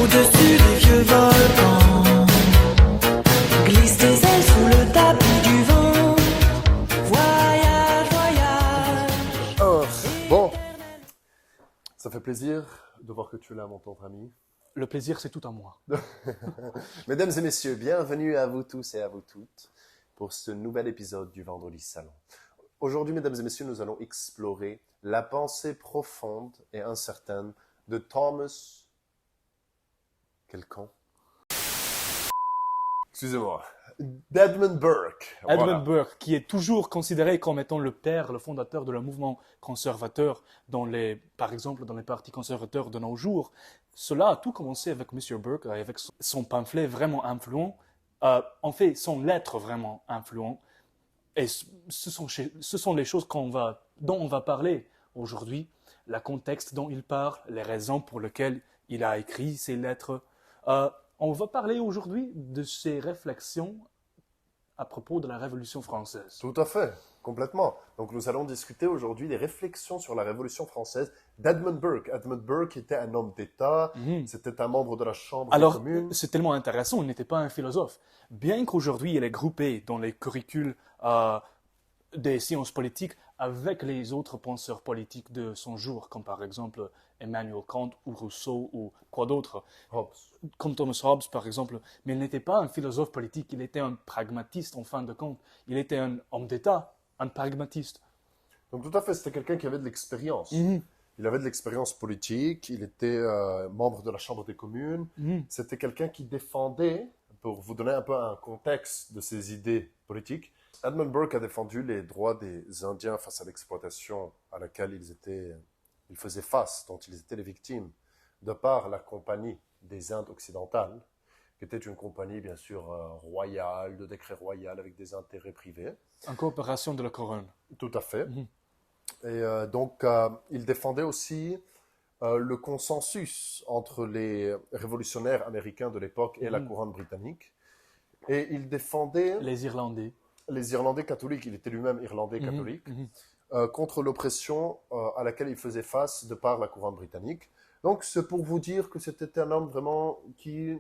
Au-dessus des vieux volcans, glisse tes ailes sous le tapis du vent. Voyage, voyage. Oh, bon, ça fait plaisir de voir que tu es là, mon tendre ami. Le plaisir, c'est tout à moi. Mesdames et messieurs, bienvenue à vous tous et à vous toutes pour ce nouvel épisode du Vendredi Salon. Aujourd'hui, mesdames et messieurs, nous allons explorer la pensée profonde et incertaine de Thomas... Quel con? Excusez-moi. d'Edmund Burke. Edmund Voilà. Burke, qui est toujours considéré comme étant le père, le fondateur de le mouvement conservateur, par exemple dans les partis conservateurs de nos jours. Cela a tout commencé avec M. Burke, avec son pamphlet vraiment influent, en fait son lettre vraiment influent. Et ce sont les choses dont on va parler aujourd'hui, le contexte dont il parle, les raisons pour lesquelles il a écrit ces lettres. On va parler aujourd'hui de ses réflexions à propos de la Révolution française. Tout à fait, complètement. Donc nous allons discuter aujourd'hui des réflexions sur la Révolution française d'Edmund Burke. Edmund Burke était un homme d'État, c'était un membre de la Chambre des Alors, communes. c'est tellement intéressant, il n'était pas un philosophe. Bien qu'aujourd'hui il est groupé dans les curricula des sciences politiques avec les autres penseurs politiques de son jour, comme par exemple Emmanuel Kant ou Rousseau ou quoi d'autre, Hobbes. comme Thomas Hobbes par exemple. Mais il n'était pas un philosophe politique, il était un pragmatiste en fin de compte. Il était un homme d'État, un pragmatiste. Donc tout à fait, c'était quelqu'un qui avait de l'expérience. Il avait de l'expérience politique, il était membre de la Chambre des communes. C'était quelqu'un qui défendait, pour vous donner un peu un contexte de ses idées politiques, Edmund Burke a défendu les droits des Indiens face à l'exploitation à laquelle ils faisaient face, dont ils étaient les victimes, de par la Compagnie des Indes occidentales, qui était une compagnie bien sûr royale, de décret royal avec des intérêts privés. En coopération de la couronne. Tout à fait. Et donc, il défendait aussi le consensus entre les révolutionnaires américains de l'époque et la couronne britannique. Et il défendait Les Irlandais. les Irlandais catholiques, il était lui-même Irlandais catholique, contre l'oppression à laquelle il faisait face de par la couronne britannique. Donc, c'est pour vous dire que c'était un homme vraiment qui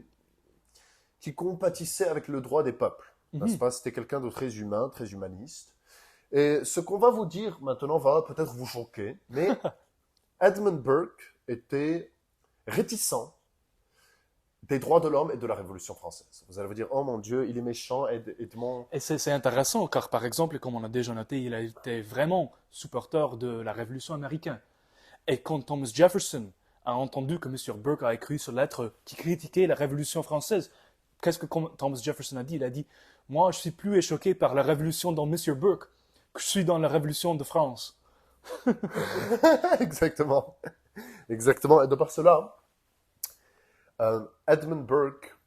compatissait avec le droit des peuples. N'est-ce pas? C'était quelqu'un de très humain, très humaniste. Et ce qu'on va vous dire maintenant va peut-être vous choquer, mais Edmund Burke était réticent des droits de l'homme et de la Révolution française. Vous allez vous dire, oh mon Dieu, il est méchant, Edmond. Et c'est intéressant, car par exemple, comme on a déjà noté, il a été vraiment supporter de la Révolution américaine. Et quand Thomas Jefferson a entendu que M. Burke a écrit cette lettre qui critiquait la Révolution française, qu'est-ce que Thomas Jefferson a dit? Il a dit, moi je suis plus choqué par la Révolution dans M. Burke que je suis dans la Révolution de France. Exactement. Exactement. Et de par cela, Edmund Burke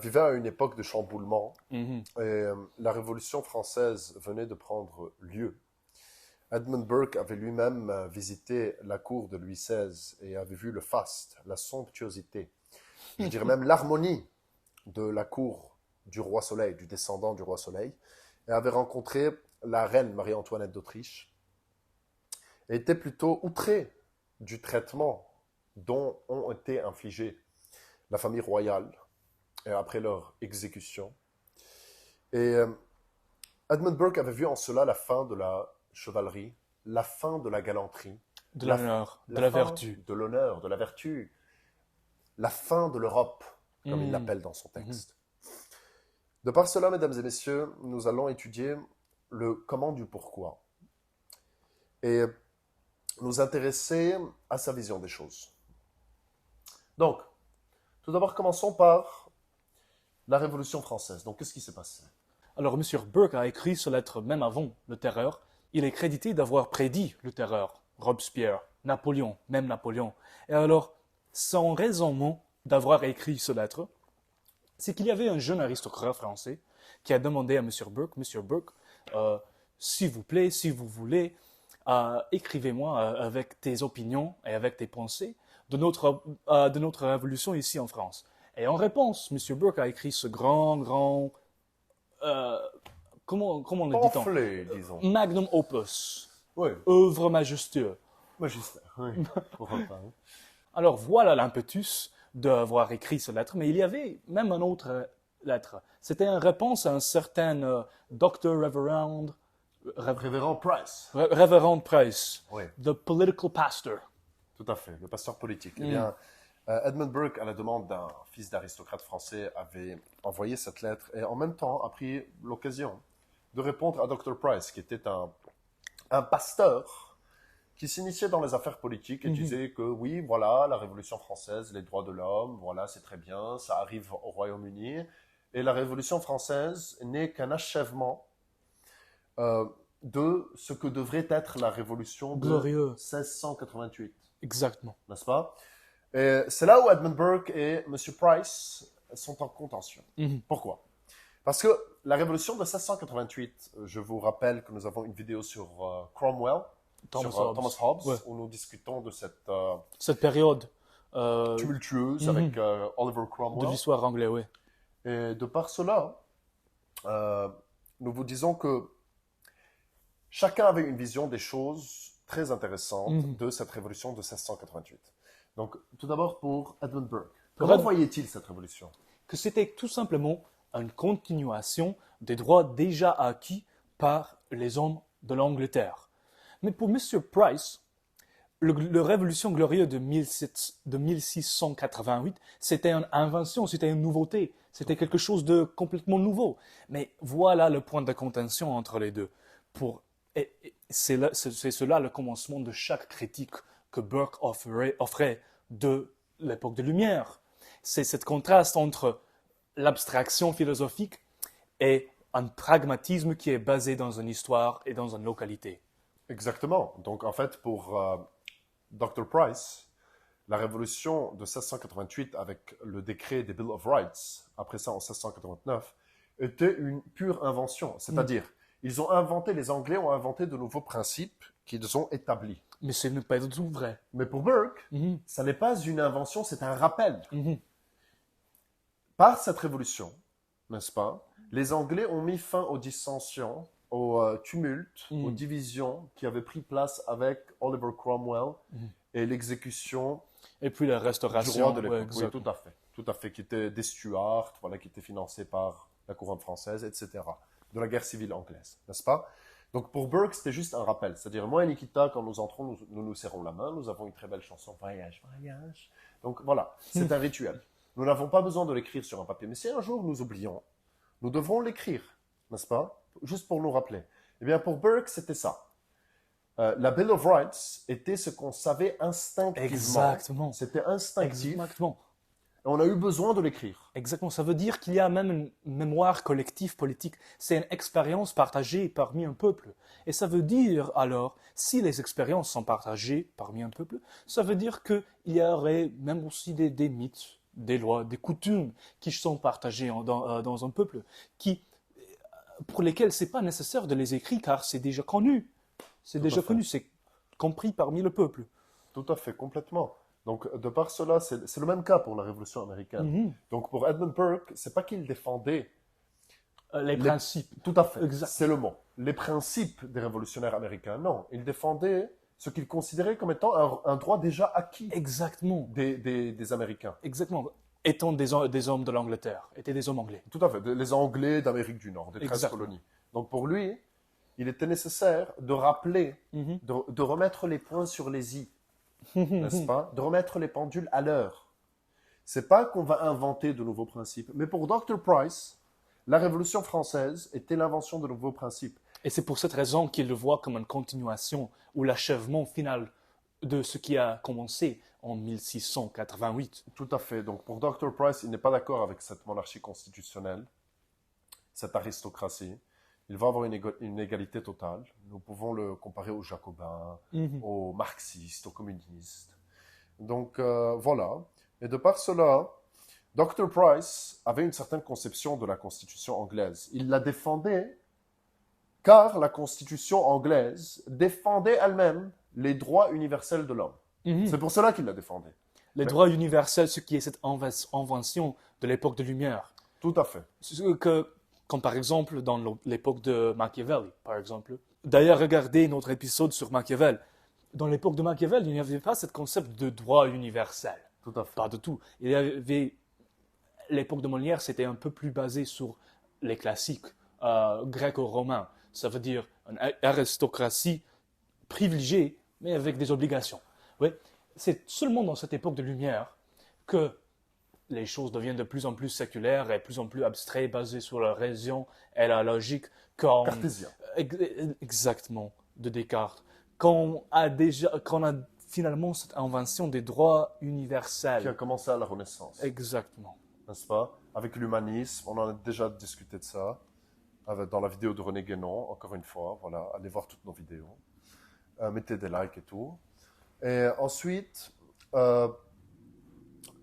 vivait à une époque de chamboulement et la Révolution française venait de prendre lieu. Edmund Burke avait lui-même visité la cour de Louis XVI et avait vu le faste, la somptuosité, je dirais même l'harmonie de la cour du roi Soleil, du descendant du roi Soleil, et avait rencontré la reine Marie-Antoinette d'Autriche et était plutôt outré du traitement dont ont été infligés la famille royale après leur exécution. Et Edmund Burke avait vu en cela la fin de la chevalerie, la fin de la galanterie, De l'honneur, de la vertu. de l'honneur, de la vertu, la fin de l'Europe, comme il l'appelle dans son texte. De par cela, mesdames et messieurs, nous allons étudier le comment du pourquoi et nous intéresser à sa vision des choses. Donc, tout d'abord, commençons par la Révolution française. Donc, qu'est-ce qui s'est passé? Alors, M. Burke a écrit cette lettre même avant le Terreur. Il est crédité d'avoir prédit le Terreur, Robespierre, Napoléon, même Napoléon. Et alors, son raisonnement d'avoir écrit cette lettre, c'est qu'il y avait un jeune aristocrate français qui a demandé à M. Burke, s'il vous plaît, si vous voulez, écrivez-moi avec tes opinions et avec tes pensées de notre révolution ici en France. Et en réponse, M. Burke a écrit ce grand comment le dit-on? Pamphlet, disons. Magnum opus, Oui, œuvre majestueuse. magistère. Oui, pourquoi pas. Alors voilà l'impetus d'avoir écrit cette lettre, mais il y avait même une autre lettre. C'était une réponse à un certain Dr. Révérend Price. Reverend Price, Oui, the political pastor. tout à fait, le pasteur politique. Eh bien, Edmund Burke, à la demande d'un fils d'aristocrate français, avait envoyé cette lettre et en même temps a pris l'occasion de répondre à Dr. Price, qui était un pasteur qui s'initiait dans les affaires politiques et disait que oui, voilà, la Révolution française, les droits de l'homme, voilà, c'est très bien, ça arrive au Royaume-Uni. Et la Révolution française n'est qu'un achèvement de ce que devrait être la Révolution de Glorieux. 1688, Exactement. n'est-ce pas? Et c'est là où Edmund Burke et M. Price sont en contention. Pourquoi? Parce que la Révolution de 1688, je vous rappelle que nous avons une vidéo sur Cromwell, Thomas Hobbes, Ouais. où nous discutons de cette Cette période tumultueuse avec Oliver de Cromwell. l'histoire anglaise, oui. Et de par cela, nous vous disons que chacun avait une vision des choses très intéressantes de cette révolution de 1688. Donc, tout d'abord pour Edmund Burke. Comment voyait-il cette révolution? Que c'était tout simplement une continuation des droits déjà acquis par les hommes de l'Angleterre. Mais pour M. Price, la Révolution glorieuse de 1688, c'était une invention, c'était une nouveauté, c'était quelque chose de complètement nouveau. Mais voilà le point de contention entre les deux. C'est cela le commencement de chaque critique que Burke offrait de l'époque de Lumière. C'est ce contraste entre l'abstraction philosophique et un pragmatisme qui est basé dans une histoire et dans une localité. Exactement. Donc, en fait, pour Dr. Price, la révolution de 1688 avec le décret des Bill of Rights, après ça en 1689, était une pure invention. C'est-à-dire, les Anglais ont inventé de nouveaux principes qu'ils ont établis. Mais ce n'est pas du tout vrai. Mais pour Burke, ça n'est pas une invention, c'est un rappel. Par cette révolution, n'est-ce pas, les Anglais ont mis fin aux dissensions, aux tumultes, aux divisions qui avaient pris place avec Oliver Cromwell et l'exécution Et puis la du restauration. roi de l'époque. Ouais, Oui, tout à fait, qui était des Stuarts, voilà, qui était financé par la couronne française, etc., de la guerre civile anglaise, n'est-ce pas? Donc pour Burke, c'était juste un rappel. C'est-à-dire, moi et Nikita, quand nous entrons, nous serrons la main, nous avons une très belle chanson, Voyage, voyage. Donc voilà, c'est un rituel. Nous n'avons pas besoin de l'écrire sur un papier. Mais si un jour nous oublions, nous devrons l'écrire, n'est-ce pas? Juste pour nous rappeler. Eh bien, pour Burke, c'était ça. La Bill of Rights était ce qu'on savait instinctivement. Exactement. C'était instinctif. Exactement. Et on a eu besoin de l'écrire. Exactement. Ça veut dire qu'il y a même une mémoire collective politique. C'est une expérience partagée parmi un peuple. Et ça veut dire, alors, si les expériences sont partagées parmi un peuple, ça veut dire qu'il y aurait même aussi des mythes, des lois, des coutumes qui sont partagées dans un peuple, pour lesquels ce n'est pas nécessaire de les écrire car c'est déjà connu. C'est déjà connu, c'est compris parmi le peuple. Tout à fait, complètement. Donc, de par cela, c'est le même cas pour la Révolution américaine. Donc, pour Edmund Burke, c'est pas qu'il défendait Les principes. Tout à fait, Exact. c'est le mot. Les principes des révolutionnaires américains, non. Il défendait ce qu'il considérait comme étant un droit déjà acquis Exactement. des Américains. Exactement. Étant des hommes de l'Angleterre, étaient des hommes anglais. Tout à fait, les Anglais d'Amérique du Nord, des 13 Exactement. colonies. Donc, pour lui, il était nécessaire de rappeler, de remettre les points sur les i, n'est-ce pas? De remettre les pendules à l'heure. C'est pas qu'on va inventer de nouveaux principes. Mais pour Dr. Price, la Révolution française était l'invention de nouveaux principes. Et c'est pour cette raison qu'il le voit comme une continuation ou l'achèvement final de ce qui a commencé en 1688. Tout à fait. Donc pour Dr. Price, il n'est pas d'accord avec cette monarchie constitutionnelle, cette aristocratie. Il va avoir une égalité totale. Nous pouvons le comparer aux Jacobins, aux marxistes, aux communistes. Donc voilà. Et de par cela, Dr. Price avait une certaine conception de la Constitution anglaise. Il la défendait car la Constitution anglaise défendait elle-même les droits universels de l'homme. C'est pour cela qu'il la défendait. Les droits universels, ce qui est cette invention de l'époque de Lumière. Tout à fait. Comme par exemple dans l'époque de Machiavel, par exemple. D'ailleurs, regardez notre épisode sur Machiavel. Dans l'époque de Machiavel, il n'y avait pas ce concept de droit universel. Tout à fait. Pas du tout. Il y avait l'époque de Molière, c'était un peu plus basé sur les classiques gréco-romains. Ça veut dire une aristocratie privilégiée, mais avec des obligations. Oui, c'est seulement dans cette époque de lumière que les choses deviennent de plus en plus séculaires et de plus en plus abstraites, basées sur la raison et la logique. Cartésien. Exactement, de Descartes. Qu'on a finalement cette invention des droits Qui a universels. commencé à la Renaissance. Exactement. N'est-ce pas? Avec l'humanisme, on en a déjà discuté de ça. Dans la vidéo de René Guénon, encore une fois. Voilà, allez voir toutes nos vidéos. Mettez des likes et tout. Et ensuite,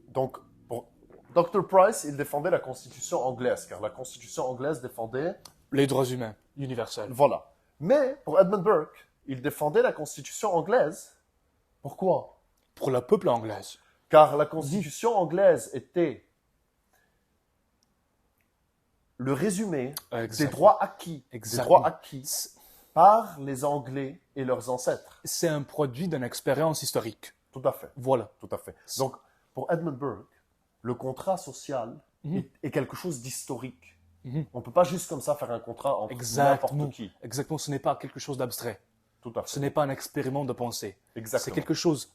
donc, pour Dr. Price, il défendait la Constitution anglaise, car la Constitution anglaise défendait... Les droits humains universels. Voilà. Mais pour Edmund Burke, il défendait la Constitution anglaise. Pourquoi? Pour le peuple anglais. Car la Constitution anglaise était le résumé des Exactement. droits acquis, Exactement. par les Anglais et leurs ancêtres. C'est un produit d'une expérience historique. Tout à fait, Voilà. tout à fait. Donc, pour Edmund Burke, le contrat social est quelque chose d'historique. On ne peut pas juste comme ça faire un contrat entre Exactement. n'importe qui. Exactement. Ce n'est pas quelque chose d'abstrait. Tout à Ce fait. n'est pas un expériment de pensée. C'est Exactement. quelque chose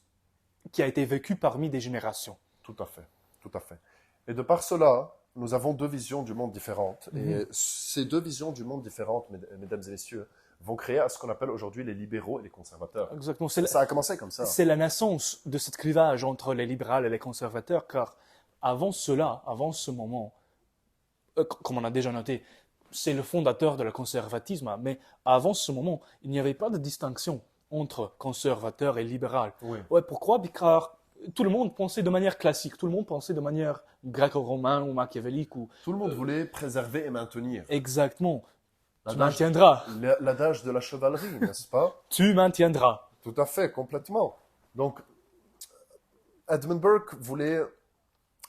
qui a été vécu parmi des générations. Tout à fait, tout à fait. Et de par cela, nous avons deux visions du monde différentes. Et ces deux visions du monde différentes, mesdames et messieurs, vont créer ce qu'on appelle aujourd'hui les libéraux et les conservateurs. Exactement. Ça a commencé comme ça. C'est la naissance de ce clivage entre les libéraux et les conservateurs, car avant cela, avant ce moment, comme on a déjà noté, c'est le fondateur de le conservatisme, mais avant ce moment, il n'y avait pas de distinction entre conservateur et libéral. Oui. Ouais, pourquoi? Car tout le monde pensait de manière classique, tout le monde pensait de manière gréco-romaine ou machiavélique. Ou... Tout le monde voulait préserver et maintenir. Exactement. Tu L'adage- maintiendras. L'adage de la chevalerie, n'est-ce pas? Tu maintiendras. Tout à fait, complètement. Donc, Edmund Burke voulait...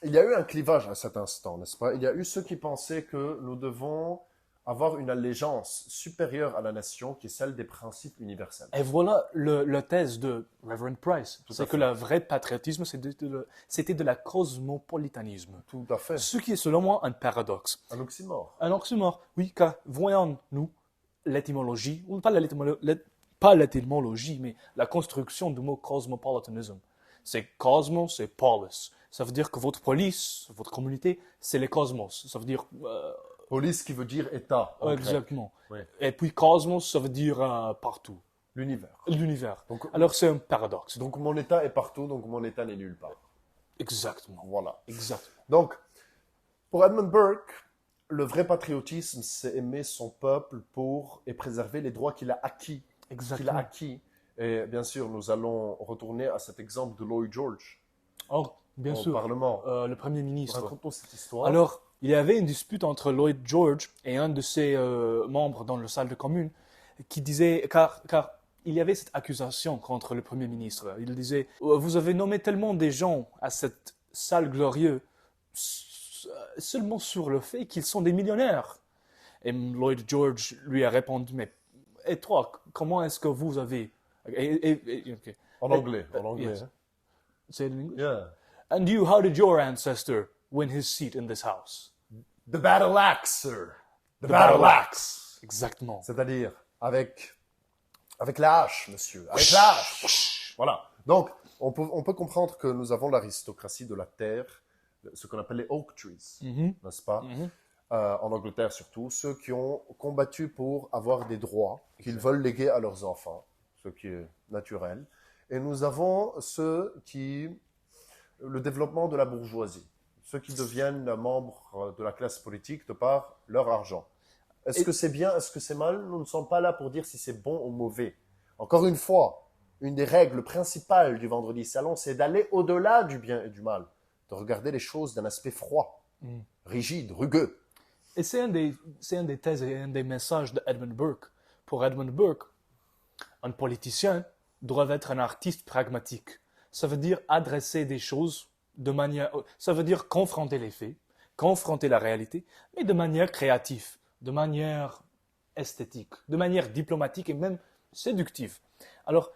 Il y a eu un clivage à cet instant, n'est-ce pas? Il y a eu ceux qui pensaient que nous devons avoir une allégeance supérieure à la nation, qui est celle des principes universels. Et voilà la thèse de Reverend Price. Tout à C'est fait. que le vrai patriotisme, c'était de la cosmopolitanisme. Tout à fait. Ce qui est selon moi un paradoxe. Un oxymore. Un oxymore, oui, car voyons-nous l'étymologie, ou pas l'étymologie, mais la construction du mot cosmopolitanisme. C'est cosmos, c'est polis. Ça veut dire que votre police, votre communauté, c'est les cosmos. Ça veut dire... Police qui veut dire État. en grec. exactement. Oui. Et puis cosmos, ça veut dire partout. L'univers. L'univers. Donc- Alors c'est un paradoxe. Donc mon État est partout, donc mon État n'est nulle part. Exactement. Voilà. Exactement. Donc, pour Edmund Burke, le vrai patriotisme, c'est aimer son peuple et préserver les droits qu'il a acquis. Exactement. Et bien sûr, nous allons retourner à cet exemple de Lloyd George Oh, bien au sûr. Parlement. Le Premier ministre. Racontons cette histoire. Alors, il y avait une dispute entre Lloyd George et un de ses membres dans la salle de commune qui disait, car il y avait cette accusation contre le Premier ministre. Il disait, vous avez nommé tellement des gens à cette salle glorieuse seulement sur le fait qu'ils sont des millionnaires. Et Lloyd George lui a répondu, mais et toi, comment est-ce que vous avez... ok. En anglais. Yes. hein. Say it in English. Yeah. And you, how did your ancestor win his seat in this house? The battle axe, sir. The battle axe. Exactement. C'est-à-dire avec la hache, monsieur. Avec la hache. Voilà. Donc, on peut comprendre que nous avons l'aristocratie de la terre, ce qu'on appelle les oak trees, n'est-ce pas? En Angleterre surtout, ceux qui ont combattu pour avoir des droits qu'ils veulent léguer à leurs enfants, ce qui est naturel. Et nous avons le développement de la bourgeoisie, ceux qui deviennent membres de la classe politique de par leur argent. Est-ce que c'est bien, est-ce que c'est mal? Nous ne sommes pas là pour dire si c'est bon ou mauvais. Encore une fois, une des règles principales du Vendredi Salon, c'est d'aller au-delà du bien et du mal, de regarder les choses d'un aspect froid, rigide, rugueux. Et c'est un des thèses et un des messages de Edmund Burke. Pour Edmund Burke, un politicien doit être un artiste pragmatique. Ça veut dire adresser des choses de manière... Ça veut dire confronter les faits, confronter la réalité, mais de manière créative, de manière esthétique, de manière diplomatique et même séductive. Alors,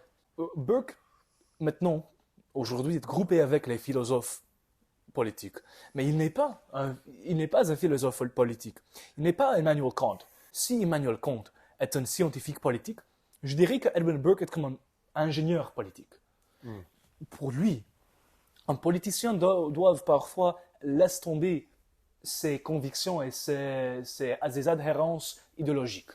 Burke, maintenant, aujourd'hui est groupé avec les philosophes politiques. Mais il n'est pas un philosophe politique. Il n'est pas Emmanuel Kant. Si Emmanuel Kant est un scientifique politique, je dirais que Edmund Burke est comme un ingénieur politique. Pour lui, un politicien doit parfois laisser tomber ses convictions et ses adhérences idéologiques.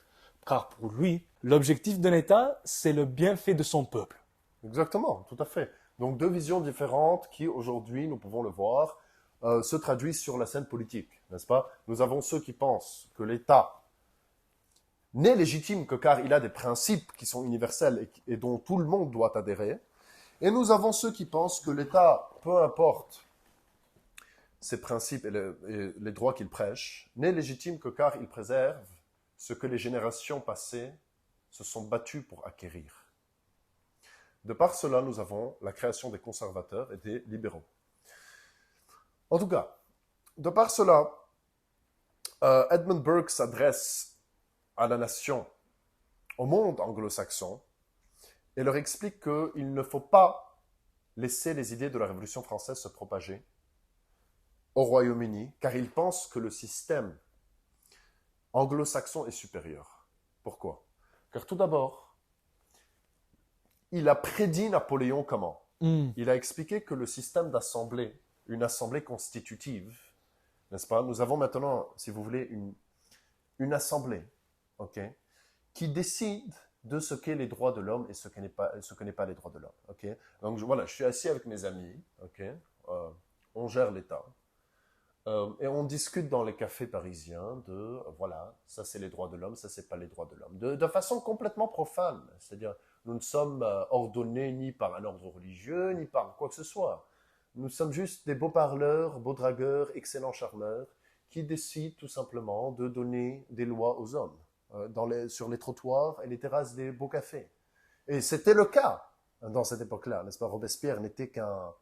Car pour lui, l'objectif d'un État, c'est le bienfait de son peuple. Exactement, tout à fait. Donc deux visions différentes qui, aujourd'hui, nous pouvons le voir, se traduisent sur la scène politique, n'est-ce pas? Nous avons ceux qui pensent que l'État n'est légitime que car il a des principes qui sont universels et dont tout le monde doit adhérer. Et nous avons ceux qui pensent que l'État, peu importe ses principes et les droits qu'il prêche, n'est légitime que car il préserve ce que les générations passées se sont battues pour acquérir. De par cela, nous avons la création des conservateurs et des libéraux. En tout cas, de par cela, Edmund Burke s'adresse à la nation, au monde anglo-saxon, et leur explique qu'il ne faut pas laisser les idées de la Révolution française se propager au Royaume-Uni, car il pense que le système anglo-saxon est supérieur. Pourquoi? Car tout d'abord, il a prédit Napoléon comment? Il a expliqué que le système d'assemblée, une assemblée constitutive, n'est-ce pas? Nous avons maintenant, si vous voulez, une assemblée, ok, qui décide de ce qu'est les droits de l'homme et ce que n'est pas les droits de l'homme, ok? Donc voilà, je suis assis avec mes amis, ok, on gère l'État. Et on discute dans les cafés parisiens de, voilà, ça c'est les droits de l'homme, ça c'est pas les droits de l'homme. De façon complètement profane. C'est-à-dire, nous ne sommes ordonnés ni par un ordre religieux, ni par quoi que ce soit. Nous sommes juste des beaux parleurs, beaux dragueurs, excellents charmeurs, qui décident tout simplement de donner des lois aux hommes, sur les trottoirs et les terrasses des beaux cafés. Et c'était le cas dans cette époque-là, n'est-ce pas? Robespierre n'était qu'un,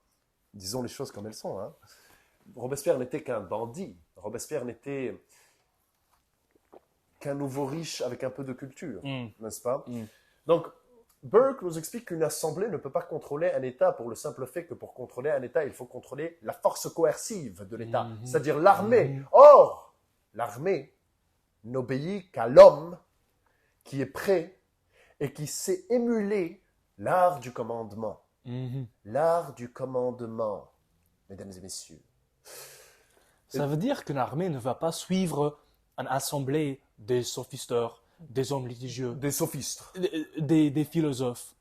disons les choses comme elles sont, hein. Robespierre n'était qu'un bandit. Robespierre n'était qu'un nouveau riche avec un peu de culture, n'est-ce pas? Donc, Burke nous explique qu'une assemblée ne peut pas contrôler un État pour le simple fait que pour contrôler un État, il faut contrôler la force coercive de l'État, c'est-à-dire l'armée. Or, l'armée n'obéit qu'à l'homme qui est prêt et qui sait émuler l'art du commandement. L'art du commandement, mesdames et messieurs. Ça veut dire qu'une armée ne va pas suivre une assemblée des sophisteurs, des hommes litigieux, Des sophistes. des philosophes.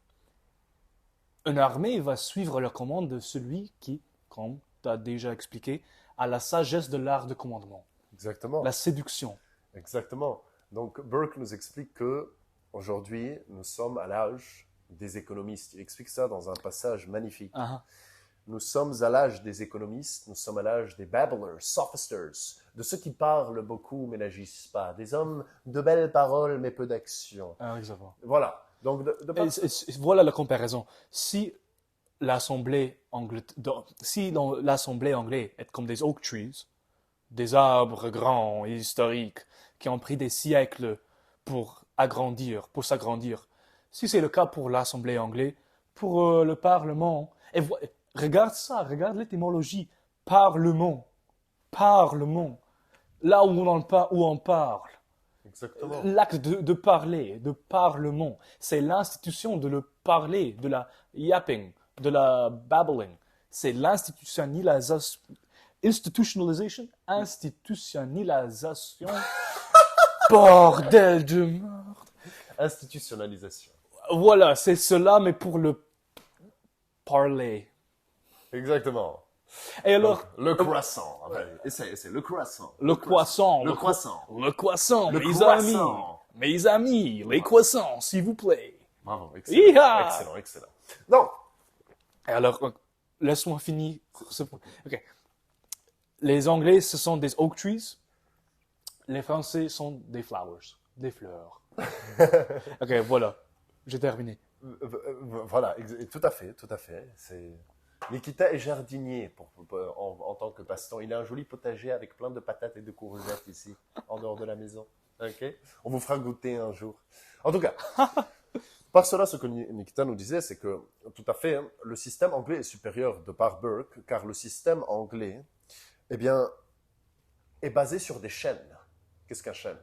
Une armée va suivre la commande de celui qui, comme tu as déjà expliqué, a la sagesse de l'art de commandement, Exactement. la séduction. Exactement. Donc, Burke nous explique que aujourd'hui, nous sommes à l'âge des économistes. Il explique ça dans un passage magnifique. Nous sommes à l'âge des économistes, nous sommes à l'âge des babblers, sophisters, de ceux qui parlent beaucoup mais n'agissent pas, des hommes de belles paroles mais peu d'action. Exactement. Voilà. Donc, Voilà la comparaison. Si l'Assemblée anglaise est comme des oak trees, des arbres grands et historiques qui ont pris des siècles pour s'agrandir, si c'est le cas pour l'Assemblée anglaise, pour le Parlement, regarde ça, regarde l'étymologie, parlement, là où on parle. exactement. L'acte de parler, de parlement, c'est l'institution de le parler, de la yapping, de la babbling. C'est institutionnalisation, bordel de merde. Institutionnalisation. Voilà, c'est cela, mais pour le parler. Exactement. Et alors, Donc, le croissant. C'est le croissant. le croissant, Le croissant. le croissant, Le mes croissant. amis, les croissants, s'il vous plaît. Bravo, excellent. Hi-ha! Excellent, excellent. Donc, Et alors, laisse-moi finir ce point. Ok. Les Anglais, ce sont des oak trees. Les Français sont des flowers, des fleurs. Ok, voilà, j'ai terminé. voilà, tout à fait, tout à fait. Nikita est jardinier en tant que passe-temps. Il a un joli potager avec plein de patates et de courgettes ici, en dehors de la maison. Ok. On vous fera goûter un jour. En tout cas, Par cela, ce que Nikita nous disait, c'est que, tout à fait, hein, le système anglais est supérieur de par Burke, car le système anglais, eh bien, est basé sur des chênes. Qu'est-ce qu'un chêne?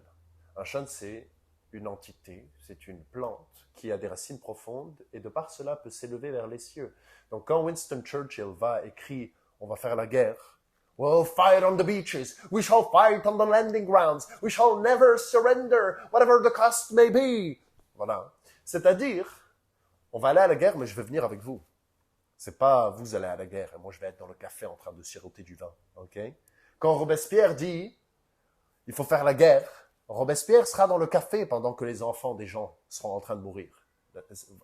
Un chêne, c'est une entité, c'est une plante qui a des racines profondes et de par cela peut s'élever vers les cieux. Donc quand Winston Churchill va écrire « On va faire la guerre », We'll fight on the beaches. We shall fight on the landing grounds. We shall never surrender, whatever the cost may be. Voilà. C'est-à-dire, on va aller à la guerre, mais je vais venir avec vous. C'est pas vous allez à la guerre et moi je vais être dans le café en train de siroter du vin. Ok? Quand Robespierre dit il faut faire la guerre, Robespierre sera dans le café pendant que les enfants des gens seront en train de mourir.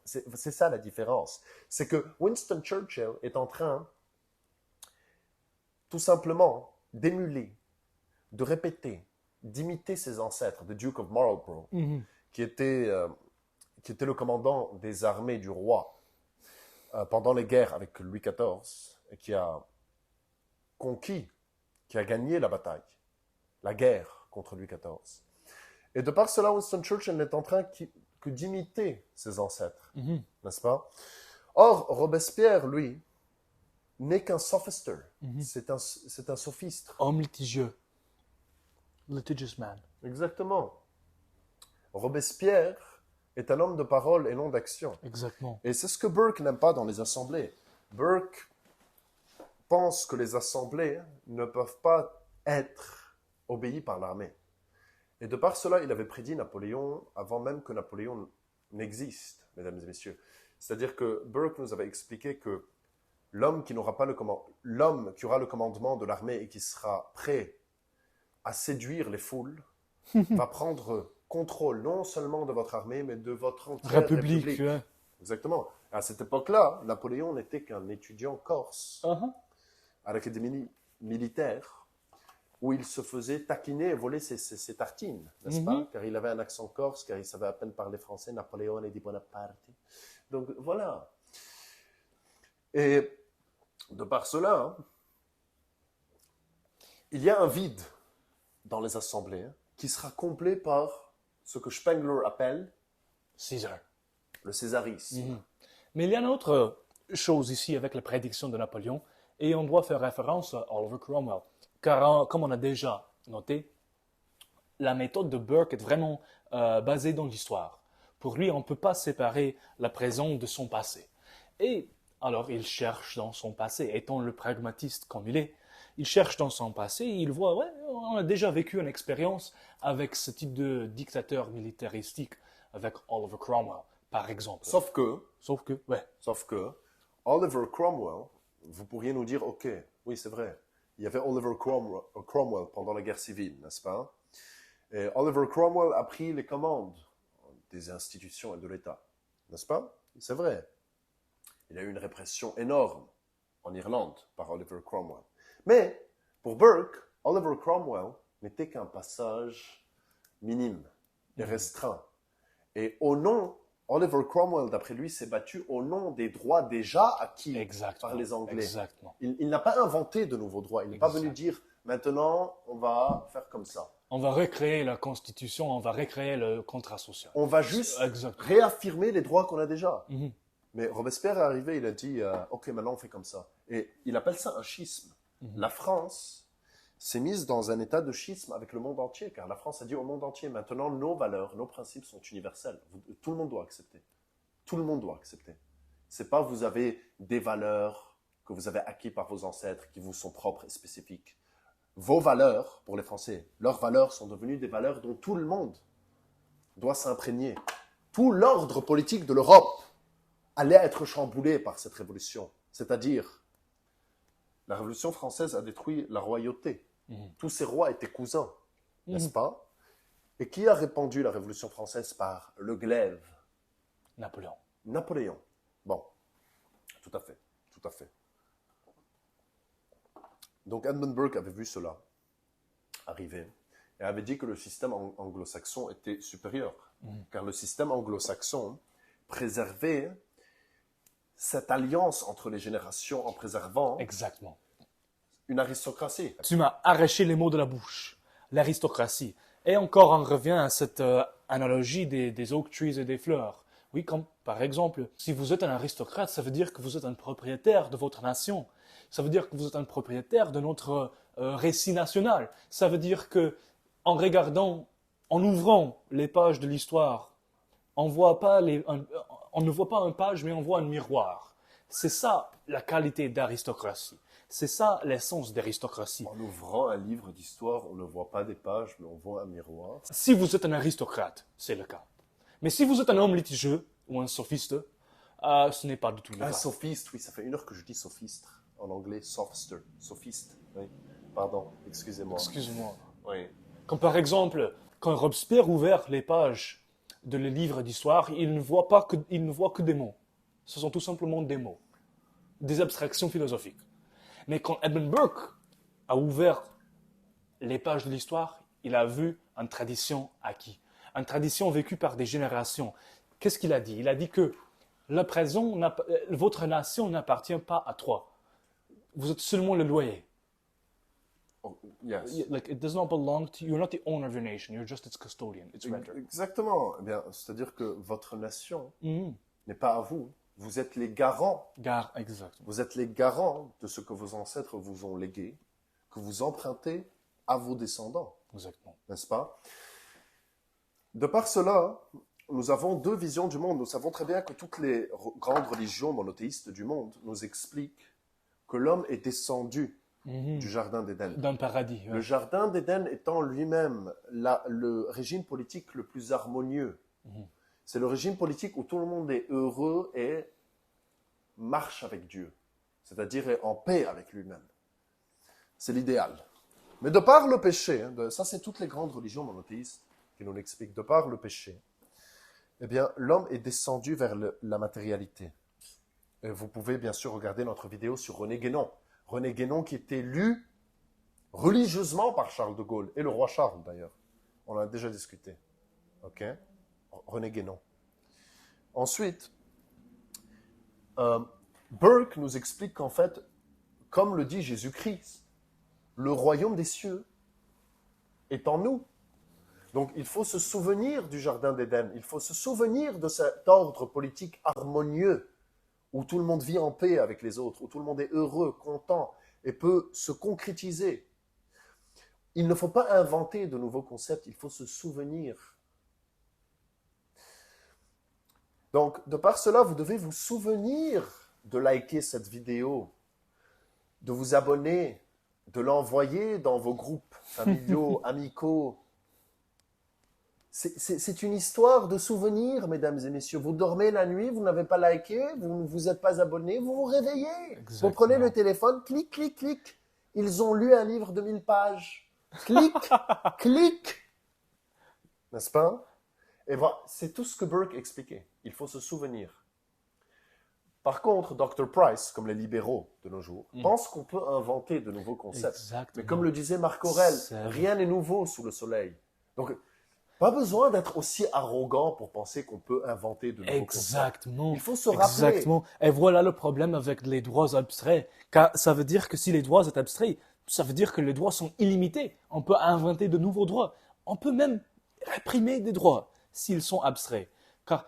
C'est ça la différence. C'est que Winston Churchill est en train tout simplement d'émuler, de répéter, d'imiter ses ancêtres, le Duke of Marlborough, qui était le commandant des armées du roi pendant les guerres avec Louis XIV, et qui a conquis, qui a gagné la bataille, la guerre contre Louis XIV. Et de par cela, Winston Churchill n'est en train que d'imiter ses ancêtres, n'est-ce pas? Or, Robespierre, lui, n'est qu'un sophister. C'est un sophiste. Homme litigieux. Litigious man. Exactement. Robespierre est un homme de parole et non d'action. Exactement. Et c'est ce que Burke n'aime pas dans les assemblées. Burke pense que les assemblées ne peuvent pas être obéies par l'armée. Et de par cela, il avait prédit Napoléon avant même que Napoléon n'existe, mesdames et messieurs. C'est-à-dire que Burke nous avait expliqué que l'homme qui aura le commandement de l'armée et qui sera prêt à séduire les foules va prendre contrôle non seulement de votre armée, mais de votre entière République. Ouais. Exactement. À cette époque-là, Napoléon n'était qu'un étudiant corse à l'académie militaire où il se faisait taquiner et voler ses tartines, n'est-ce pas? Car il avait un accent corse, car il savait à peine parler français, Napoléon et di Bonaparte. Donc voilà. Et de par cela, il y a un vide dans les assemblées qui sera comblé par ce que Spengler appelle César. le césarisme. Mais il y a une autre chose ici avec la prédiction de Napoléon, et on doit faire référence à Oliver Cromwell. Car, comme on a déjà noté, la méthode de Burke est vraiment basée dans l'histoire. Pour lui, on ne peut pas séparer la présent de son passé. Et alors, il cherche dans son passé, étant le pragmatiste comme il cherche dans son passé et il voit, ouais, on a déjà vécu une expérience avec ce type de dictateur militaristique, avec Oliver Cromwell, par exemple. Sauf que, Ouais. Oliver Cromwell, vous pourriez nous dire, ok, oui, c'est vrai, il y avait Oliver Cromwell pendant la guerre civile, n'est-ce pas? Et Oliver Cromwell a pris les commandes des institutions et de l'État, n'est-ce pas? C'est vrai. Il y a eu une répression énorme en Irlande par Oliver Cromwell. Mais, pour Burke, Oliver Cromwell n'était qu'un passage minime et restreint. Et Oliver Cromwell, d'après lui, s'est battu au nom des droits déjà acquis par les Anglais. Exactement. Il n'a pas inventé de nouveaux droits. Il n'est pas venu dire, maintenant, on va faire comme ça. On va recréer la Constitution, on va recréer le contrat social. On va juste réaffirmer les droits qu'on a déjà. Mais Robespierre est arrivé, il a dit, ok, maintenant on fait comme ça. Et il appelle ça un schisme. La France s'est mise dans un état de schisme avec le monde entier, car la France a dit au monde entier, maintenant nos valeurs, nos principes sont universels. Tout le monde doit accepter. Tout le monde doit accepter. C'est pas vous avez des valeurs que vous avez acquises par vos ancêtres, qui vous sont propres et spécifiques. Vos valeurs, pour les Français, leurs valeurs sont devenues des valeurs dont tout le monde doit s'imprégner. Tout l'ordre politique de l'Europe allait être chamboulé par cette révolution. C'est-à-dire, la Révolution française a détruit la royauté. Tous ces rois étaient cousins, n'est-ce pas? Et qui a répandu la Révolution française par le glaive? Napoléon. Bon, tout à fait, tout à fait. Donc Edmund Burke avait vu cela arriver et avait dit que le système anglo-saxon était supérieur, car le système anglo-saxon préservait cette alliance entre les générations en préservant une aristocratie. Tu m'as arraché les mots de la bouche. L'aristocratie. Et encore, on revient à cette analogie des oak trees et des fleurs. Oui, comme par exemple, si vous êtes un aristocrate, ça veut dire que vous êtes un propriétaire de votre nation. Ça veut dire que vous êtes un propriétaire de notre récit national. Ça veut dire que en regardant, en ouvrant les pages de l'histoire, on ne voit pas une page, mais on voit un miroir. C'est ça la qualité d'aristocratie. C'est ça l'essence d'aristocratie. En ouvrant un livre d'histoire, on ne voit pas des pages, mais on voit un miroir. Si vous êtes un aristocrate, c'est le cas. Mais si vous êtes un homme litigieux ou un sophiste, ce n'est pas du tout le Un cas. sophiste, oui, ça fait 1 heure que je dis sophiste. En anglais, sophster, sophiste. Oui. Pardon, excusez-moi. Excusez-moi. Oui. Comme par exemple, quand Robespierre ouvert les pages de les livres d'histoire, il ne voit que des mots. Ce sont tout simplement des mots, des abstractions philosophiques. Mais quand Edmund Burke a ouvert les pages de l'histoire, il a vu une tradition acquise, une tradition vécue par des générations. Qu'est-ce qu'il a dit? Il a dit que votre nation n'appartient pas à toi. Vous êtes seulement le loyer. Oh, yes. Like, it does not belong to you. You're not the owner of your nation. You're just its custodian, its renter. Exactement. Eh bien, c'est-à-dire que votre nation Mhm. n'est pas à vous. Vous êtes les garants. Exactement. Vous êtes les garants de ce que vos ancêtres vous ont légué, que vous empruntez à vos descendants, Exactement. n'est-ce pas? De par cela, nous avons 2 visions du monde. Nous savons très bien que toutes les grandes religions monothéistes du monde nous expliquent que l'homme est descendu du jardin d'Éden. D'un paradis. Le jardin d'Éden étant lui-même le régime politique le plus harmonieux. C'est le régime politique où tout le monde est heureux et marche avec Dieu, c'est-à-dire est en paix avec lui-même. C'est l'idéal. Mais de par le péché, ça c'est toutes les grandes religions monothéistes qui nous l'expliquent, de par le péché, eh bien l'homme est descendu vers la matérialité. Et vous pouvez bien sûr regarder notre vidéo sur René Guénon. René Guénon qui est élu religieusement par Charles de Gaulle, et le roi Charles d'ailleurs. On en a déjà discuté. Ok? René Guénon. Ensuite, Burke nous explique qu'en fait, comme le dit Jésus-Christ, le royaume des cieux est en nous. Donc il faut se souvenir du jardin d'Éden, il faut se souvenir de cet ordre politique harmonieux, où tout le monde vit en paix avec les autres, où tout le monde est heureux, content, et peut se concrétiser. Il ne faut pas inventer de nouveaux concepts, il faut se souvenir. Donc, de par cela, vous devez vous souvenir de liker cette vidéo, de vous abonner, de l'envoyer dans vos groupes familiaux, amicaux. C'est une histoire de souvenirs, mesdames et messieurs. Vous dormez la nuit, vous n'avez pas liké, vous ne vous êtes pas abonné, vous vous réveillez. Exactement. Vous prenez le téléphone, clic, clic, clic. Ils ont lu un livre de 1000 pages. Clic, clic. N'est-ce pas? Et voilà, c'est tout ce que Burke expliquait. Il faut se souvenir. Par contre, Dr. Price, comme les libéraux de nos jours, pense qu'on peut inventer de nouveaux concepts. Exactement. Mais comme le disait Marc Aurèle, rien n'est nouveau sous le soleil. Donc, pas besoin d'être aussi arrogant pour penser qu'on peut inventer de nouveaux concepts. Exactement. Il faut se rappeler. Exactement. Et voilà le problème avec les droits abstraits. Car ça veut dire que si les droits sont abstraits, ça veut dire que les droits sont illimités. On peut inventer de nouveaux droits. On peut même réprimer des droits s'ils sont abstraits. Car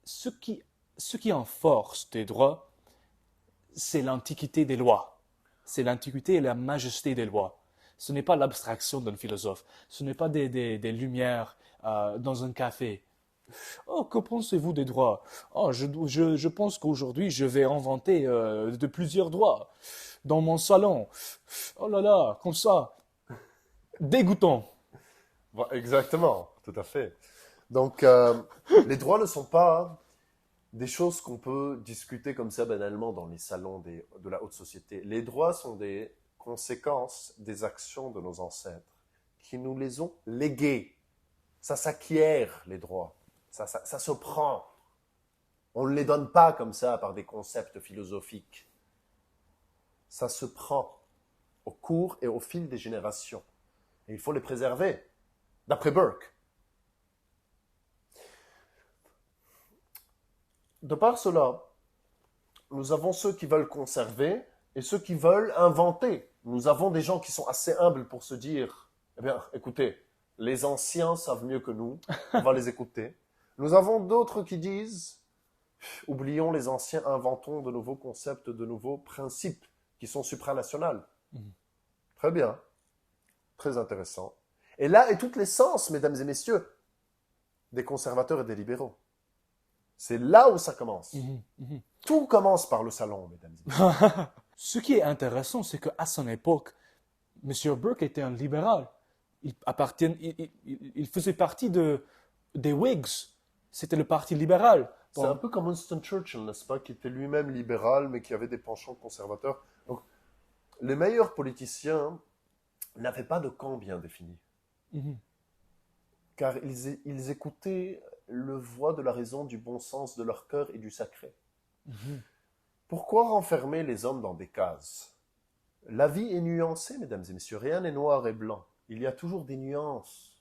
ce qui enforce des droits, c'est l'antiquité des lois. C'est l'antiquité et la majesté des lois. Ce n'est pas l'abstraction d'un philosophe. Ce n'est pas des lumières dans un café. Oh, que pensez-vous des droits? Oh, je pense qu'aujourd'hui, je vais inventer de plusieurs droits dans mon salon. Oh là là, comme ça. Dégoûtant. Exactement, tout à fait. Donc, les droits ne sont pas des choses qu'on peut discuter comme ça banalement dans les salons de la haute société. Les droits sont des conséquences des actions de nos ancêtres qui nous les ont légués. Ça s'acquiert, les droits. Ça se prend. On ne les donne pas comme ça par des concepts philosophiques. Ça se prend au cours et au fil des générations. Et il faut les préserver, d'après Burke. De par cela, nous avons ceux qui veulent conserver et ceux qui veulent inventer. Nous avons des gens qui sont assez humbles pour se dire, eh bien, écoutez, les anciens savent mieux que nous, on va les écouter. Nous avons d'autres qui disent, oublions les anciens, inventons de nouveaux concepts, de nouveaux principes qui sont supranationaux. Très bien, très intéressant. Et là est toute l'essence, mesdames et messieurs, des conservateurs et des libéraux. C'est là où ça commence. Tout commence par le salon, mesdames et messieurs. Ce qui est intéressant, c'est qu'à son époque, M. Burke était un libéral. Il faisait partie des Whigs. C'était le parti libéral. C'est un peu comme Winston Churchill, n'est-ce pas, qui était lui-même libéral, mais qui avait des penchants conservateurs. Donc, les meilleurs politiciens n'avaient pas de camp bien défini. Car ils écoutaient le voix de la raison, du bon sens, de leur cœur et du sacré. Pourquoi renfermer les hommes dans des cases? La vie est nuancée, mesdames et messieurs. Rien n'est noir et blanc. Il y a toujours des nuances.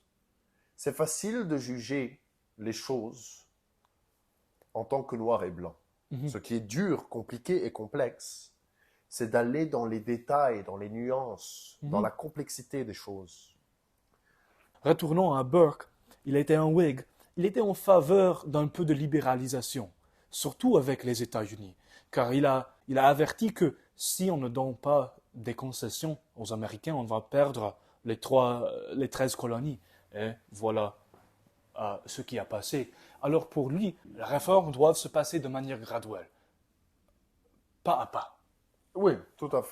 C'est facile de juger les choses en tant que noir et blanc. Ce qui est dur, compliqué et complexe, c'est d'aller dans les détails, dans les nuances, dans la complexité des choses. Retournons à Burke. Il était un Whig. Il était en faveur d'un peu de libéralisation, surtout avec les États-Unis, car il a averti que si on ne donne pas des concessions aux Américains, on va perdre les 13 colonies. Et voilà ce qui a passé. Alors pour lui, les réformes doivent se passer de manière graduelle, pas à pas. Oui, tout à fait.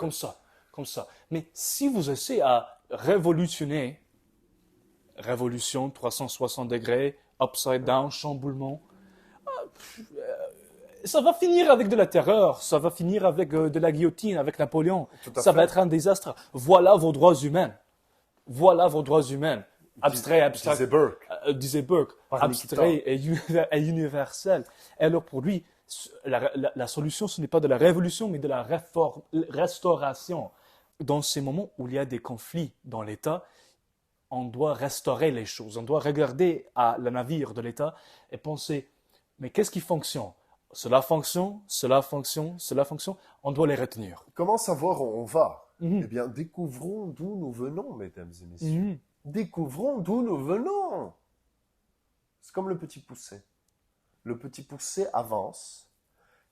Comme ça. Mais si vous essayez à révolutionner, révolution 360 degrés, upside down, chamboulement, ça va finir avec de la terreur, ça va finir avec de la guillotine, avec Napoléon. Ça va être un désastre. Voilà vos droits humains. Voilà vos droits humains. Abstrait. Disait Burke. Abstrait et universel. Et alors pour lui, la solution, ce n'est pas de la révolution, mais de la restauration. Dans ces moments où il y a des conflits dans l'État, on doit restaurer les choses. On doit regarder à le navire de l'État et penser, mais qu'est-ce qui fonctionne? Cela fonctionne. On doit les retenir. Comment savoir où on va? Eh bien, découvrons d'où nous venons, mesdames et messieurs. Découvrons d'où nous venons. C'est comme le petit poucet. Le petit poucet avance,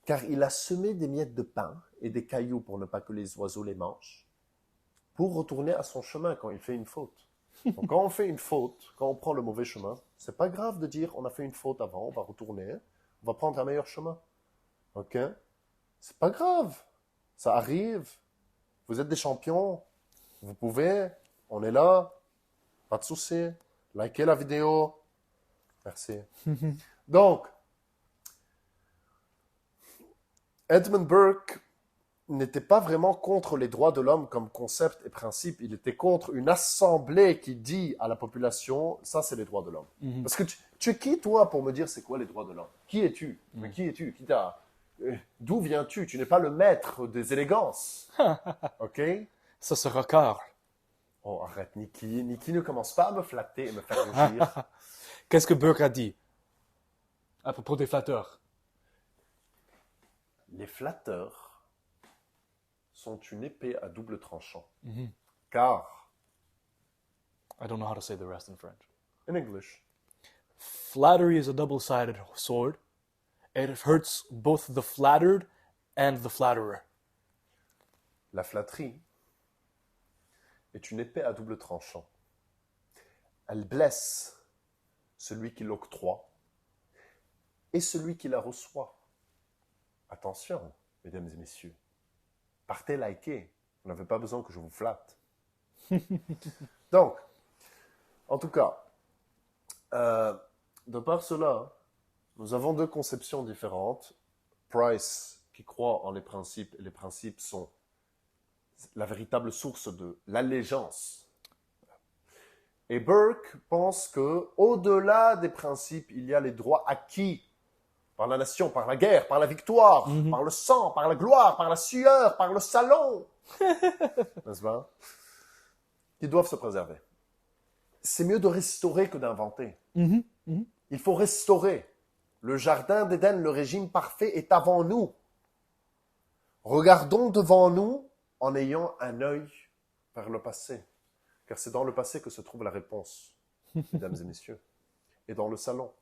car il a semé des miettes de pain et des cailloux pour ne pas que les oiseaux les mangent, pour retourner à son chemin quand il fait une faute. Donc, quand on fait une faute, quand on prend le mauvais chemin, c'est pas grave de dire on a fait une faute avant, on va retourner, on va prendre un meilleur chemin. Ok? C'est pas grave. Ça arrive. Vous êtes des champions. Vous pouvez. On est là. Pas de souci. Likez la vidéo. Merci. Donc, Edmund Burke n'était pas vraiment contre les droits de l'homme comme concept et principe. Il était contre une assemblée qui dit à la population, ça c'est les droits de l'homme. Parce que tu es qui toi pour me dire c'est quoi les droits de l'homme? Qui es-tu? Mais qui es-tu? D'où viens-tu? Tu n'es pas le maître des élégances. Ok? Ça sera Karl. Oh, arrête, Niki. Niki ne commence pas à me flatter et me faire rougir. Qu'est-ce que Burke a dit à propos des flatteurs? Les flatteurs sont une épée à double tranchant. Car, I don't know how to say the rest in French. in English, Flattery is a double-sided sword. It hurts both the flattered and the flatterer. la flatterie est une épée à double tranchant. Elle blesse celui qui l'octroie et celui qui la reçoit. Attention, mesdames et messieurs. Partez liker. Vous n'avez pas besoin que je vous flatte. Donc, en tout cas, de par cela, nous avons deux conceptions différentes. Price, qui croit en les principes, et les principes sont la véritable source de l'allégeance. Et Burke pense que, au-delà des principes, il y a les droits acquis par la nation, par la guerre, par la victoire, par le sang, par la gloire, par la sueur, par le salon. N'est-ce pas? Qui doivent se préserver. C'est mieux de restaurer que d'inventer. Il faut restaurer. Le jardin d'Éden, le régime parfait est avant nous. Regardons devant nous en ayant un œil vers le passé. Car c'est dans le passé que se trouve la réponse, mesdames et messieurs. Et dans le salon.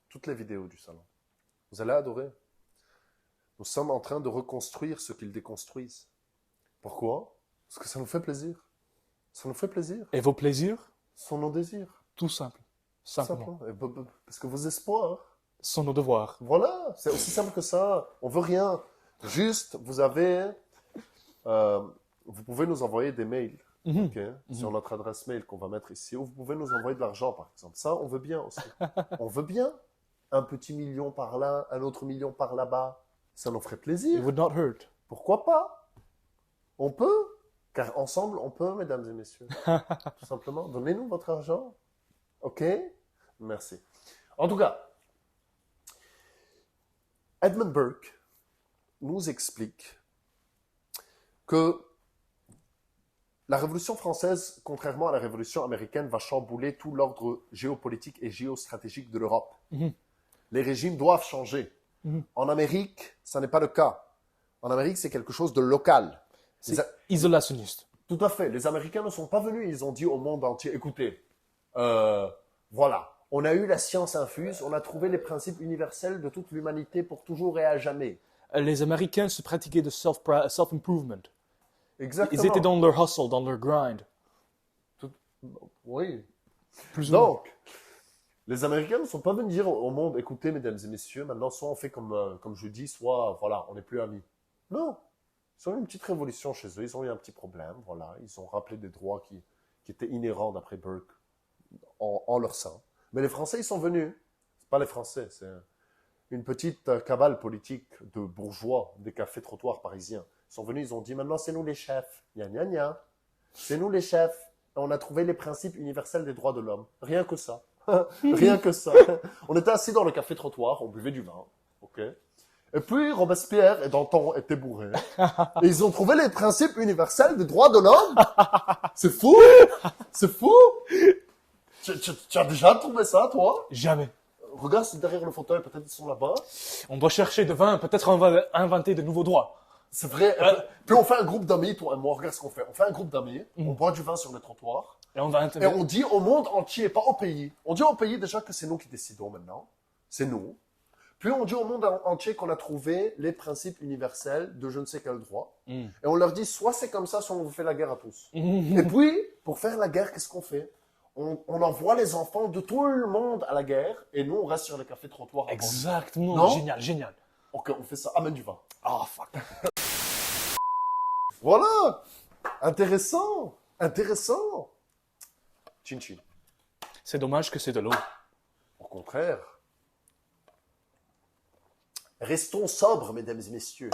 toutes les vidéos du salon. Vous allez adorer. Nous sommes en train de reconstruire ce qu'ils déconstruisent. Pourquoi? Parce que ça nous fait plaisir. Ça nous fait plaisir. Et vos plaisirs? Ce sont nos désirs. Tout simple. Simplement. Simplement. Parce que vos espoirs, Ce sont nos devoirs. voilà, c'est aussi simple que ça. On veut rien. Juste, vous avez... vous pouvez nous envoyer des mails. Ok, sur notre adresse mail qu'on va mettre ici, ou vous pouvez nous envoyer de l'argent, par exemple. Ça, on veut bien aussi. On veut bien un petit million par là, un autre million par là-bas. Ça nous ferait It plaisir. would not hurt. Pourquoi pas? On peut. Car ensemble, on peut, mesdames et messieurs. Tout simplement. Donnez-nous votre argent. Ok? Merci. En tout cas, Edmund Burke nous explique que la Révolution française, contrairement à la Révolution américaine, va chambouler tout l'ordre géopolitique et géostratégique de l'Europe. Les régimes doivent changer. En Amérique, ça n'est pas le cas. En Amérique, c'est quelque chose de local. C'est isolationniste. Tout à fait. Les Américains ne sont pas venus, ils ont dit au monde entier, écoutez, voilà, on a eu la science infuse, on a trouvé les principes universels de toute l'humanité pour toujours et à jamais. Les Américains se pratiquaient de self-improvement. Exactement. Ils étaient dans leur hustle, dans leur grind. Oui. Plus ou moins. Donc, les Américains ne sont pas venus dire au monde, écoutez, mesdames et messieurs, maintenant, soit on fait comme je dis, soit, voilà, on n'est plus amis. Non. Ils ont eu une petite révolution chez eux, ils ont eu un petit problème, voilà. Ils ont rappelé des droits qui étaient inhérents, d'après Burke, en leur sein. Mais les Français, ils sont venus. C'est pas les Français, c'est une petite cabale politique de bourgeois des cafés-trottoirs parisiens. Ils sont venus, ils ont dit, maintenant, c'est nous les chefs. Gna, gna, gna. C'est nous les chefs. Et on a trouvé les principes universels des droits de l'homme. Rien que ça. Rien que ça. On était assis dans le café-trottoir, on buvait du vin. Ok. Et puis, Robespierre et Danton étaient bourrés. Et ils ont trouvé les principes universels des droits de l'homme. C'est fou. C'est fou. Tu as déjà trouvé ça, toi? Jamais. Regarde derrière le fauteuil, peut-être ils sont là-bas. On doit chercher de vin, peut-être on va inventer de nouveaux droits. C'est vrai. Puis on fait un groupe d'amis, toi et moi, regarde ce qu'on fait. On fait un groupe d'amis, on boit du vin sur les trottoirs, Et on va et on dit au monde entier, pas au pays. On dit au pays déjà que c'est nous qui décidons maintenant. C'est nous. Puis on dit au monde entier qu'on a trouvé les principes universels de je ne sais quel droit. Et on leur dit, soit c'est comme ça, soit on vous fait la guerre à tous. Et puis, pour faire la guerre, qu'est-ce qu'on fait? On envoie les enfants de tout le monde à la guerre, et nous, on reste sur les cafés-trottoirs. à boire. Exactement. Non? Génial, génial. Ok, on fait ça. Amène du vin. Ah, fuck. Voilà. Intéressant. Intéressant. Chin chin. C'est dommage que c'est de l'eau. Au contraire. Restons sobres, mesdames et messieurs,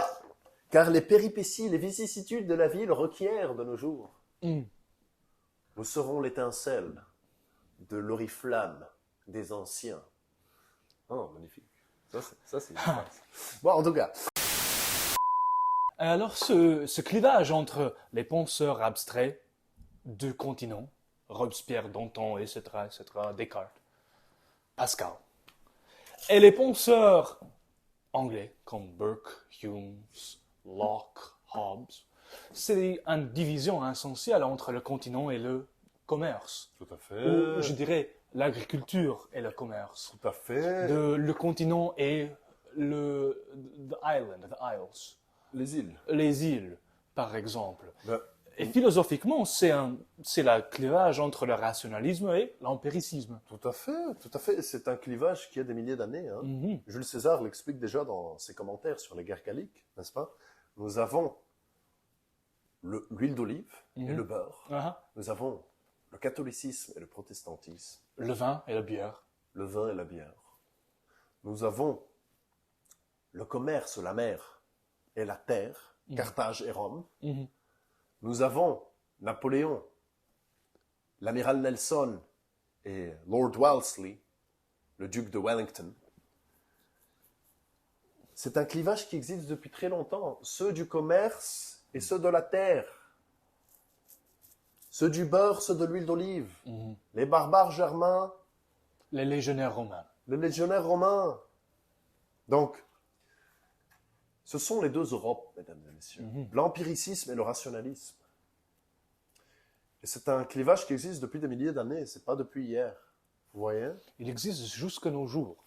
car les péripéties, les vicissitudes de la vie le requièrent de nos jours. Nous serons l'étincelle de l'oriflamme des anciens. Oh, magnifique. Ça c'est une phrase. Bon, en tout cas. Alors, ce clivage entre les penseurs abstraits deux continents, Robespierre, Danton, etc., Descartes, Pascal, et les penseurs anglais comme Burke, Hume, Locke, Hobbes, c'est une division essentielle entre le continent et le commerce. Tout à fait. Ou, je dirais, l'agriculture et le commerce. Tout à fait. Le continent et the isles. Les îles. Les îles, par exemple. Ben, Et philosophiquement, c'est le clivage entre le rationalisme et l'empiricisme. tout à fait, tout à fait. C'est un clivage qui a des milliers d'années. Hein. Mhm. Jules César l'explique déjà dans ses commentaires sur les guerres galliques, n'est-ce pas? Nous avons l'huile d'olive et le beurre. Ah, Nous avons le catholicisme et le protestantisme, le vin et la bière. le vin et la bière. Nous avons le commerce, la mer et la terre, Carthage et Rome. Mhm. Nous avons Napoléon, l'amiral Nelson et Lord Wellesley, le duc de Wellington. C'est un clivage qui existe depuis très longtemps. Ceux du commerce et ceux de la terre. Ceux du beurre, ceux de l'huile d'olive. Les barbares germains, Les légionnaires romains. les légionnaires romains. Donc, ce sont les deux Europes, mesdames et messieurs. L'empiricisme et le rationalisme. Et c'est un clivage qui existe depuis des milliers d'années, c'est pas depuis hier. Vous voyez? Il existe jusqu'à nos jours.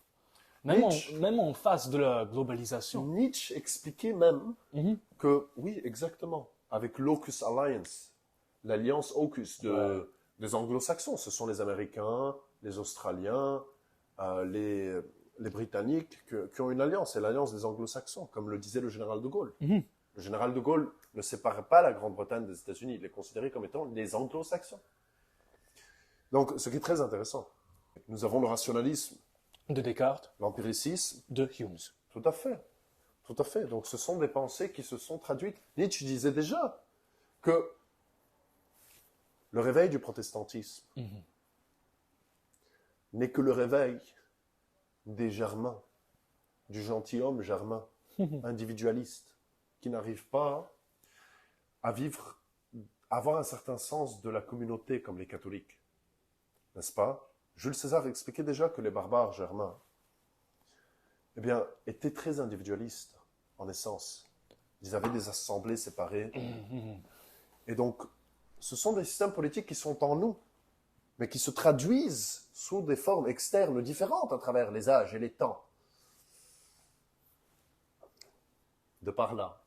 Même en face de la globalisation. Nietzsche expliquait même Mhm. que, oui, exactement, avec l'AUKUS Alliance, l'alliance AUKUS des anglo-saxons, ce sont les Américains, les Australiens, les Britanniques qui ont une alliance, c'est l'alliance des anglo-saxons, comme le disait le général de Gaulle. Mhm. Le général de Gaulle ne séparait pas la Grande-Bretagne des États-Unis, il les considérait comme étant les anglo-saxons. Donc, ce qui est très intéressant, nous avons le rationalisme, De Descartes, l'empiricisme, de Hume. tout à fait. Tout à fait. Donc, ce sont des pensées qui se sont traduites. Nietzsche disait déjà que le réveil du protestantisme n'est que le réveil des Germains, du gentilhomme germain, individualiste, qui n'arrive pas à vivre, à avoir un certain sens de la communauté comme les catholiques. N'est-ce pas? Jules César expliquait déjà que les barbares germains, eh bien, étaient très individualistes, en essence. Ils avaient des assemblées séparées. Et donc, ce sont des systèmes politiques qui sont en nous, mais qui se traduisent sous des formes externes différentes à travers les âges et les temps. De par là.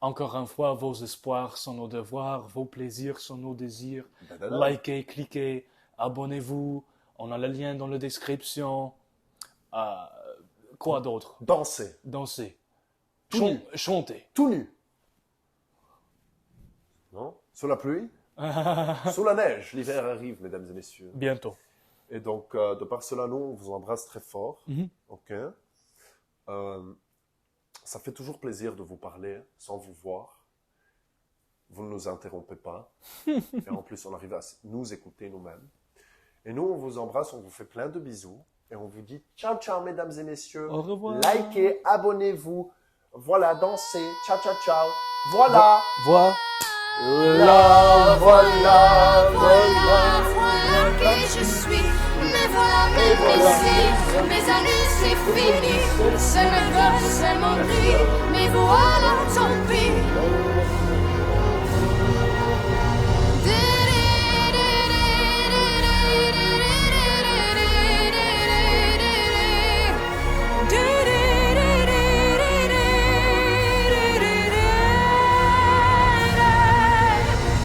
Encore une fois, vos espoirs sont nos devoirs, vos plaisirs sont nos désirs. Da-da-da. Likez, cliquez, abonnez-vous. On a le lien dans la description. Quoi d'autre? Danser, Danser. Tout nu. Chanter. tout nu. Non? Sous la pluie, sous la neige. L'hiver arrive, mesdames et messieurs. Bientôt. Et donc, de par cela, nous, on vous embrasse très fort. Mhm. OK? Ça fait toujours plaisir de vous parler sans vous voir. Vous ne nous interrompez pas. Et en plus, on arrive à nous écouter nous-mêmes. Et nous, on vous embrasse, on vous fait plein de bisous. Et on vous dit ciao, ciao, mesdames et messieurs. Au revoir. Likez, abonnez-vous. Voilà, dansez. Ciao, ciao, ciao. Voilà. Voilà. Voilà, voilà, Voilà, voilà qui je suis. Mais voilà, même ici, mes années c'est fini. C'est ma gosse, c'est mon cri. Mais voilà, tant pis.